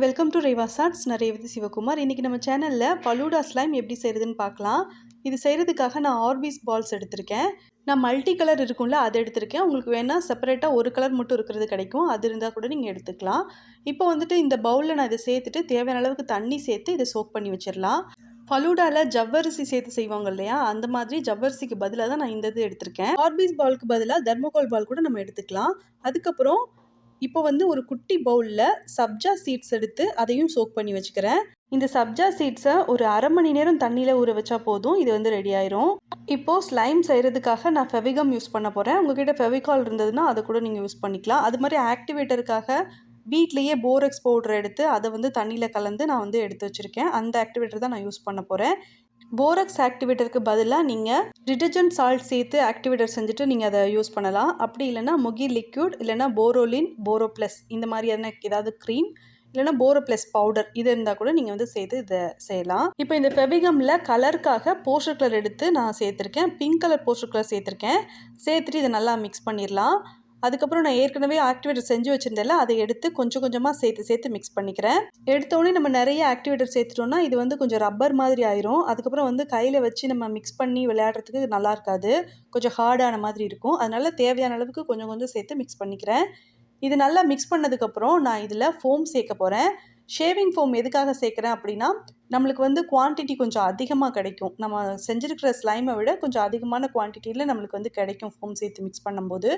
Welcome to Revas நான் ரேவதி சிவகுமார். இன்றைக்கி நம்ம சேனலில் Falooda ஸ்லைம் எப்படி செய்கிறதுன்னு பார்க்கலாம். இது செய்கிறதுக்காக நான் REVA'S பால்ஸ் எடுத்திருக்கேன். நான் மல்டி கலர் இருக்கும்ல அதை எடுத்திருக்கேன். உங்களுக்கு வேணால் செப்பரேட்டாக ஒரு கலர் மட்டும் இருக்கிறது கிடைக்கும். அது இருந்தால் கூட நீங்கள் எடுத்துக்கலாம். இப்போ வந்துட்டு இந்த பவுலில் நான் இதை சேர்த்துட்டு தேவையான அளவுக்கு தண்ணி சேர்த்து இதை சோக் பண்ணி வச்சிடலாம். ஃபலூடாவில் ஜவ்வரிசி சேர்த்து செய்வாங்க இல்லையா, அந்த மாதிரி ஜவ்வரிசிக்கு பதிலாக தான் நான் இந்த இது எடுத்திருக்கேன். REVA'S பாலுக்கு பதிலாக தர்மோகோல் பால் கூட நம்ம எடுத்துக்கலாம். அதுக்கப்புறம் இப்போ வந்து ஒரு குட்டி பவுலில் சப்ஜா சீட்ஸ் எடுத்து அதையும் சோக் பண்ணி வச்சுக்கிறேன். இந்த சப்ஜா சீட்ஸை ஒரு அரை மணி நேரம் தண்ணியில் ஊற வச்சா போதும், இது வந்து ரெடி ஆயிரும். இப்போது ஸ்லைம் செய்கிறதுக்காக நான் ஃபெவிகம் யூஸ் பண்ண போகிறேன். உங்ககிட்ட ஃபெவிகால் இருந்ததுன்னா அதை கூட நீங்கள் யூஸ் பண்ணிக்கலாம். அது மாதிரி ஆக்டிவேட்டருக்காக வீட்லேயே போரெக்ஸ் பவுடர் எடுத்து அதை வந்து தண்ணியில் கலந்து நான் வந்து எடுத்து வச்சுருக்கேன். அந்த ஆக்டிவேட்டர் தான் நான் யூஸ் பண்ண போகிறேன். போரெக்ஸ் ஆக்டிவேட்டருக்கு பதிலாக நீங்கள் டிடர்ஜென்ட் சால்ட் சேர்த்து ஆக்டிவேட்டர் செஞ்சுட்டு நீங்கள் அதை யூஸ் பண்ணலாம். அப்படி இல்லைனா முகி லிக்யூட் இல்லைனா போரோலின், போரோ ப்ளஸ் இந்த மாதிரியான ஏதாவது க்ரீம் இல்லைனா போரோ ப்ளஸ் பவுடர் இது இருந்தால் கூட நீங்கள் வந்து சேர்த்து இதை செய்யலாம். இப்போ இந்த ஃபெவிகமில் கலருக்காக போஸ்டர் கலர் எடுத்து நான் சேர்த்துருக்கேன். பிங்க் கலர் போஸ்டர் கலர் சேர்த்துருக்கேன். சேர்த்துட்டு இதை நல்லா மிக்ஸ் பண்ணிடலாம். அதுக்கப்புறம் நான் ஏற்கனவே ஆக்டிவேட்டர் செஞ்சு வச்சுருந்தேன்ல, அதை எடுத்து கொஞ்சம் கொஞ்சமாக சேர்த்து மிக்ஸ் பண்ணிக்கிறேன். எடுத்தோடனே நம்ம நிறைய ஆக்டிவேட்டர் சேர்த்துட்டோம்னா இது வந்து கொஞ்சம் ரப்பர் மாதிரி ஆயிரும். அதுக்கப்புறம் வந்து கையில் வச்சு நம்ம மிக்ஸ் பண்ணி விளையாடுறதுக்கு நல்லா இருக்காது, கொஞ்சம் ஹார்டான மாதிரி இருக்கும். அதனால தேவையான அளவுக்கு கொஞ்சம் கொஞ்சம் சேர்த்து மிக்ஸ் பண்ணிக்கிறேன். இது நல்லா மிக்ஸ் பண்ணதுக்கப்புறம் நான் இதில் ஃபோம் சேர்க்க போகிறேன். ஷேவிங் ஃபோம் எதுக்காக சேர்க்குறேன் அப்படின்னா, நம்மளுக்கு வந்து குவான்டிட்டி கொஞ்சம் அதிகமாக கிடைக்கும். நம்ம செஞ்சுருக்கிற ஸ்லைமை விட கொஞ்சம் அதிகமான குவான்டிட்டியில் நம்மளுக்கு வந்து கிடைக்கும் ஃபோம் சேர்த்து மிக்ஸ் பண்ணும்போது.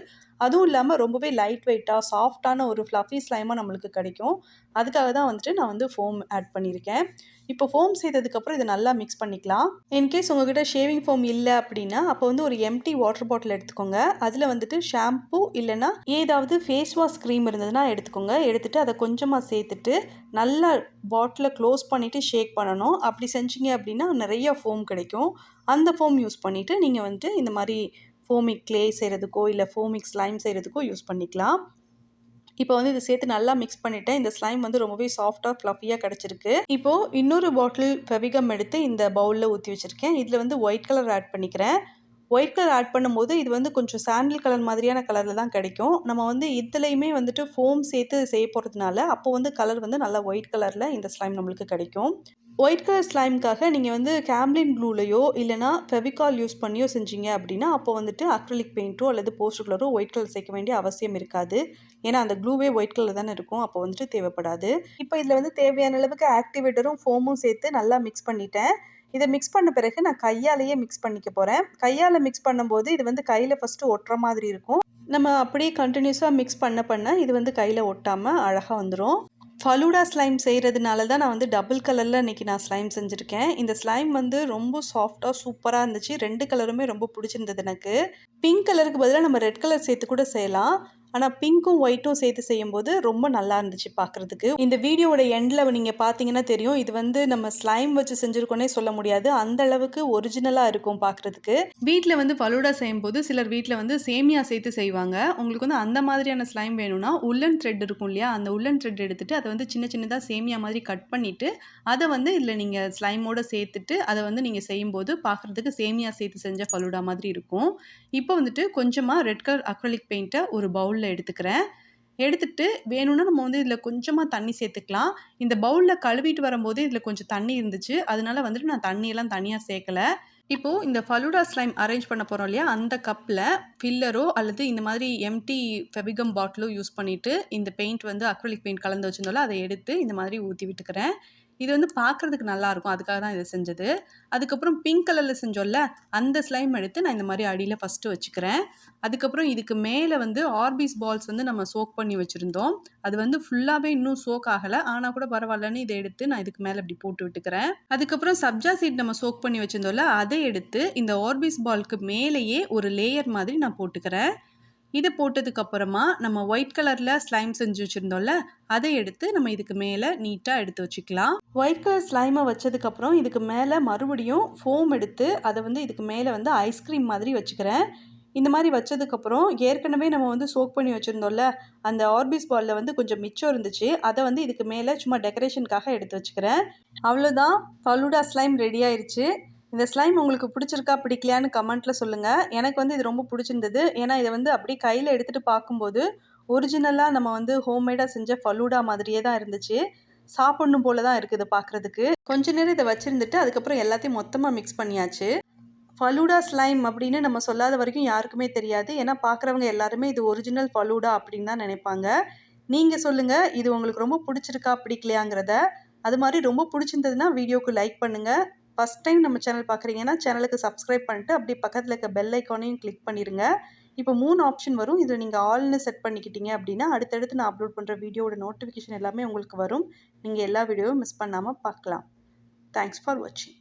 அதுவும் இல்லாமல் ரொம்பவே லைட் வெயிட்டாக சாஃப்டான ஒரு ஃப்ளஃபி ஸ்லைமாக நம்மளுக்கு கிடைக்கும். அதுக்காக தான் வந்துட்டு நான் வந்து ஃபோம் ஆட் பண்ணியிருக்கேன். இப்போ ஃபோம் சேர்த்ததுக்கப்புறம் இதை நல்லா மிக்ஸ் பண்ணிக்கலாம். இன்கேஸ் உங்கள்கிட்ட ஷேவிங் ஃபோம் இல்லை அப்படின்னா அப்போ வந்து ஒரு எம்டி வாட்டர் பாட்டில் எடுத்துக்கோங்க. அதில் வந்துட்டு ஷாம்பு இல்லைன்னா ஏதாவது ஃபேஸ் வாஷ் க்ரீம் இருந்ததுன்னா எடுத்துக்கோங்க. எடுத்துகிட்டு அதை கொஞ்சமாக சேர்த்துட்டு நல்லா பாட்டிலை க்ளோஸ் பண்ணிவிட்டு ஷேக் பண்ணணும். அப்படி செஞ்சீங்க அப்படின்னா நிறைய ஃபோம் கிடைக்கும். அந்த ஃபோம் யூஸ் பண்ணிவிட்டு நீங்கள் வந்துட்டு இந்த மாதிரி ஃபோமிக் க்ளே செய்கிறதுக்கோ இல்லை ஃபோமிக் ஸ்லைம் செய்கிறதுக்கோ யூஸ் பண்ணிக்கலாம். இப்போ வந்து இதை சேர்த்து நல்லா மிக்ஸ் பண்ணிவிட்டேன். இந்த ஸ்லைம் வந்து ரொம்பவே சாஃப்டாக ஃப்ளஃபியாக கிடச்சிருக்கு. இப்போது இன்னொரு பாட்டில் ஃபெவிகம் எடுத்து இந்த பவுலில் ஊற்றி வச்சுருக்கேன். இதில் வந்து ஒயிட் கலர் ஆட் பண்ணிக்கிறேன். ஒயிட் கலர் ஆட் பண்ணும்போது இது வந்து கொஞ்சம் சாண்டில் கலர் மாதிரியான கலரில் தான் கிடைக்கும். நம்ம வந்து இதுலேயுமே வந்துட்டு ஃபோம் சேர்த்து செய்ய போகிறதுனால அப்போ வந்து கலர் வந்து நல்லா ஒயிட் கலரில் இந்த ஸ்லைம் நம்மளுக்கு கிடைக்கும். ஒயிட் கலர் ஸ்லைமுக்காக நீங்கள் வந்து கேம்லின் க்ளூலையோ இல்லைனா ஃபெவிகால் யூஸ் பண்ணியோ செஞ்சீங்க அப்படின்னா அப்போ வந்துட்டு அக்ரிலிக் பெயிண்ட்டோ அல்லது போஸ்டர் கலரோ ஒயிட் கலர் சேர்க்க வேண்டிய அவசியம் இருக்காது. ஏன்னா அந்த க்ளூவே ஒயிட் கலர் தானே இருக்கும், அப்போ வந்துட்டு தேவைப்படாது. இப்போ இதில் வந்து தேவையான அளவுக்கு ஆக்டிவேட்டரும் ஃபோமும் சேர்த்து நல்லா மிக்ஸ் பண்ணிட்டேன். இதை மிக்ஸ் பண்ண பிறகு நான் கையாலேயே மிக்ஸ் பண்ணிக்க போகிறேன். கையால் மிக்ஸ் பண்ணும்போது இது வந்து கையில் ஃபஸ்ட்டு ஒட்டுற மாதிரி இருக்கும். நம்ம அப்படியே கண்டினியூஸாக மிக்ஸ் பண்ண இது வந்து கையில் ஒட்டாமல் அழகாக வந்துடும். ஃபலூடா ஸ்லைம் செய்கிறதுனால தான் நான் வந்து டபுள் கலரில் இன்றைக்கி நான் ஸ்லைம் செஞ்சுருக்கேன். இந்த ஸ்லைம் வந்து ரொம்ப சாஃப்டாக சூப்பராக இருந்துச்சு. 2 கலருமே ரொம்ப பிடிச்சிருந்தது எனக்கு. பிங்க் கலருக்கு பதிலாக நம்ம ரெட் கலர் சேர்த்து கூட செய்யலாம். ஆனால் பிங்க்கும் ஒயிட்டும் சேர்த்து செய்யும்போது ரொம்ப நல்லா இருந்துச்சு பார்க்குறதுக்கு. இந்த வீடியோவோட எண்டில் நீங்கள் பார்த்தீங்கன்னா தெரியும், இது வந்து நம்ம ஸ்லைம் வச்சு செஞ்சுருக்கோன்னே சொல்ல முடியாது, அந்த அளவுக்கு ஒரிஜினலாக இருக்கும் பார்க்குறதுக்கு. வீட்டில் வந்து ஃபலூடா செய்யும்போது சிலர் வீட்டில் வந்து சேமியா சேர்த்து செய்வாங்க. உங்களுக்கு வந்து அந்த மாதிரியான ஸ்லைம் வேணும்னா உள்ளன் த்ரெட் இருக்கும் இல்லையா, அந்த உள்ளன் த்ரெட் எடுத்துகிட்டு அதை வந்து சின்ன சின்னதாக சேமியா மாதிரி கட் பண்ணிவிட்டு அதை வந்து இதில் நீங்கள் ஸ்லைமோடு சேர்த்துட்டு அதை வந்து நீங்கள் செய்யும்போது பார்க்குறதுக்கு சேமியா சேர்த்து செஞ்ச ஃபலூடா மாதிரி இருக்கும். இப்போ வந்துட்டு கொஞ்சமாக ரெட் கலர் அக்ரிலிக் பெயிண்ட்டை ஒரு பவுலில் எடுத்துக்கிறேன். எடுத்துட்டு வேணும்னா நம்ம வந்து இதில் கொஞ்சமாக தண்ணி சேர்த்துக்கலாம். இந்த பவுலில் கழுவிட்டு வரும்போது இதில் கொஞ்சம் தண்ணி இருந்துச்சு, அதனால வந்துட்டு நான் தண்ணியெல்லாம் தனியாக சேர்க்கலை. இப்போது இந்த ஃபலூடா ஸ்லைம் அரேஞ்ச் பண்ண போகிறோம் இல்லையா, அந்த கப்பில் ஃபில்லரோ அல்லது இந்த மாதிரி எம்டி ஃபெவிகம் பாட்டிலோ யூஸ் பண்ணிவிட்டு இந்த பெயிண்ட் வந்து அக்ரிலிக் பெயிண்ட் கலந்து வச்சுருந்தோம்ல அதை எடுத்து இந்த மாதிரி ஊற்றி விட்டுக்கிறேன். இது வந்து பார்க்குறதுக்கு நல்லாயிருக்கும், அதுக்காக தான் இதை செஞ்சது. அதுக்கப்புறம் பிங்க் கலரில் செஞ்சோம்ல அந்த ஸ்லைம் எடுத்து நான் இந்த மாதிரி அடியில் ஃபஸ்ட்டு வச்சுக்கிறேன். அதுக்கப்புறம் இதுக்கு மேலே வந்து REVA'S பால்ஸ் வந்து நம்ம சோக் பண்ணி வச்சுருந்தோம். அது வந்து ஃபுல்லாகவே இன்னும் சோக் ஆகலை, ஆனால் கூட பரவாயில்லன்னு இதை எடுத்து நான் இதுக்கு மேலே இப்படி போட்டு விட்டுக்கிறேன். அதுக்கப்புறம் சப்ஜா சீட் நம்ம சோக் பண்ணி வச்சுருந்தோம்ல அதை எடுத்து இந்த REVA'S பால்க்கு மேலேயே ஒரு லேயர் மாதிரி நான் போட்டுக்கிறேன். இதை போட்டதுக்கப்புறமா நம்ம ஒயிட் கலரில் ஸ்லைம் செஞ்சு வச்சுருந்தோம்ல அதை எடுத்து நம்ம இதுக்கு மேலே நீட்டாக எடுத்து வச்சுக்கலாம். ஒயிட் கலர் ஸ்லைமை வச்சதுக்கப்புறம் இதுக்கு மேலே மறுபடியும் ஃபோம் எடுத்து அதை வந்து இதுக்கு மேலே வந்து ஐஸ்கிரீம் மாதிரி வச்சுக்கிறேன். இந்த மாதிரி வச்சதுக்கப்புறம் ஏற்கனவே நம்ம வந்து சோக் பண்ணி வச்சுருந்தோம்ல அந்த REVA'S பாலில் வந்து கொஞ்சம் மிச்சம் இருந்துச்சு, அதை வந்து இதுக்கு மேலே சும்மா டெக்கரேஷனுக்காக எடுத்து வச்சுக்கிறேன். அவ்வளோதான், ஃபலூடா ஸ்லைம் ரெடி ஆயிடுச்சு. இந்த ஸ்லைம் உங்களுக்கு பிடிச்சிருக்கா பிடிக்கலையான்னு கமெண்ட்டில் சொல்லுங்கள். எனக்கு வந்து இது ரொம்ப பிடிச்சிருந்தது. ஏன்னா இதை வந்து அப்படியே கையில் எடுத்துகிட்டு பார்க்கும்போது ஒரிஜினலாக நம்ம வந்து ஹோம்மேடாக செஞ்ச ஃபலூடா மாதிரியே தான் இருந்துச்சு. சாப்பிடணும் போல தான் இருக்குது பார்க்குறதுக்கு. கொஞ்ச நேரம் இதை வச்சுருந்துட்டு அதுக்கப்புறம் எல்லாத்தையும் மொத்தமாக மிக்ஸ் பண்ணியாச்சு. ஃபலூடா ஸ்லைம் அப்படின்னு நம்ம சொல்லாத வரைக்கும் யாருக்குமே தெரியாது. ஏன்னா பார்க்குறவங்க எல்லாருமே இது ஒரிஜினல் ஃபலூடா அப்படின்னு தான் நினைப்பாங்க. நீங்கள் சொல்லுங்கள், இது உங்களுக்கு ரொம்ப பிடிச்சிருக்கா பிடிக்கலையாங்கிறத. அது மாதிரி ரொம்ப பிடிச்சிருந்ததுன்னா வீடியோக்கு லைக் பண்ணுங்கள். ஃபஸ்ட் டைம் நம்ம சேனல் பார்க்குறீங்கன்னா சேனலுக்கு சப்ஸ்கிரைப் பண்ணிட்டு அப்படியே பக்கத்தில் இருக்க பெல் ஐக்கானையும் கிளிக் பண்ணிடுங்க. இப்போ 3 ஆப்ஷன் வரும். இதில் நீங்கள் ஆல்னு செட் பண்ணிக்கிட்டீங்க அப்படின்னா அடுத்தடுத்து நான் அப்லோட் பண்ணுற வீடியோட நோட்டிஃபிகேஷன் எல்லாமே உங்களுக்கு வரும். நீங்கள் எல்லா வீடியோவும் மிஸ் பண்ணாமல் பார்க்கலாம். தேங்க்ஸ் ஃபார் வாட்சிங்.